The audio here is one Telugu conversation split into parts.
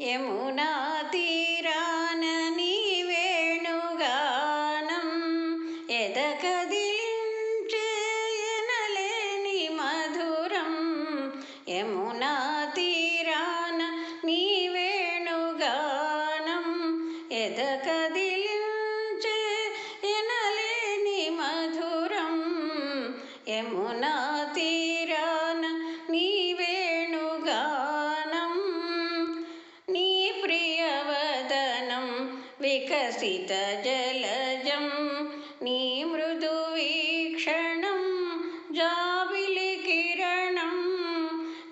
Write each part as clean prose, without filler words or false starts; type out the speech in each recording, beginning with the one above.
యమునా తీరాన నీ వేణుగానం ఎద కదిలించే ఎనలేని మధురం. యమునా తీరాన నీ వేణుగానం ఎద కదిలించే ఎనలేని మధురం. యమునా తీరాన నీ వేణుగానం నీ ప్రియవదనం వికసిత జలజం నీ మృదు వీక్షణం జాబిలి కిరణం.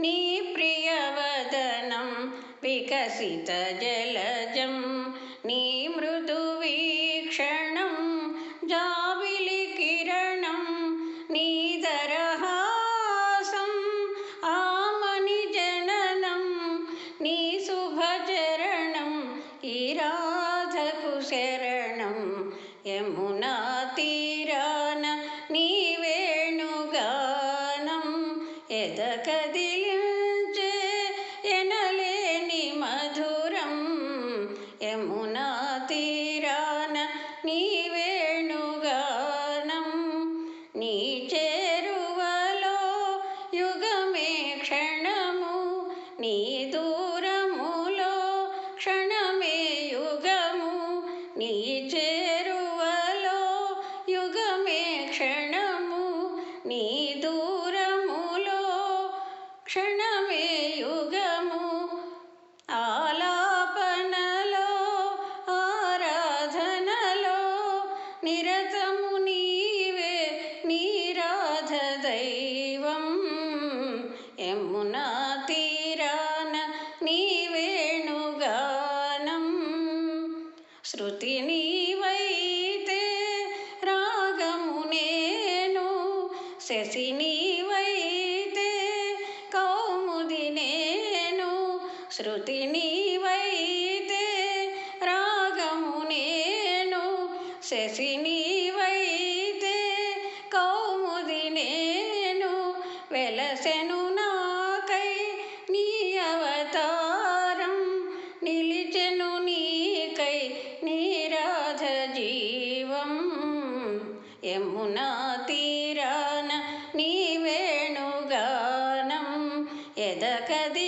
నీ ప్రియవదనం వికసిత జలజం నీ మృదు వీక్షణం జాబిలి కిరణం. నీ దరహాసం ఆమని జననం నీ శుభచరణం ఈ రాధకు శరణం. యమునా తీరాన నీ వేణుగానం ఎద కదిలించే ఎనలేని మధురం. యమునా తీరాన నీ వేణుగానం నీ చేరువలో యుగమే క్షణము నీ దూరములో క్షణమే యుగము. నీ చేరువలో యుగమే క్షణము నీ దూరములో క్షణమే యుగము. ఆలాపనలో ఆరాధనలో నిరతము నీవే నీరాధ దైవం. యమునా తీరాన నీ వేణుగానం శృతి నీవైతే రాగము నేను శశి నీవైతే కౌముది నేను. శృతి నీవైతే రాగము నేను శశి నీవైతే కౌముది నేను. వెలసెను నాకై నీ అవతారం నిలిచెను నీకై నీరాధ జీవం. యమునా తీరాన నీ వేణుగానం ఎద కదిలించే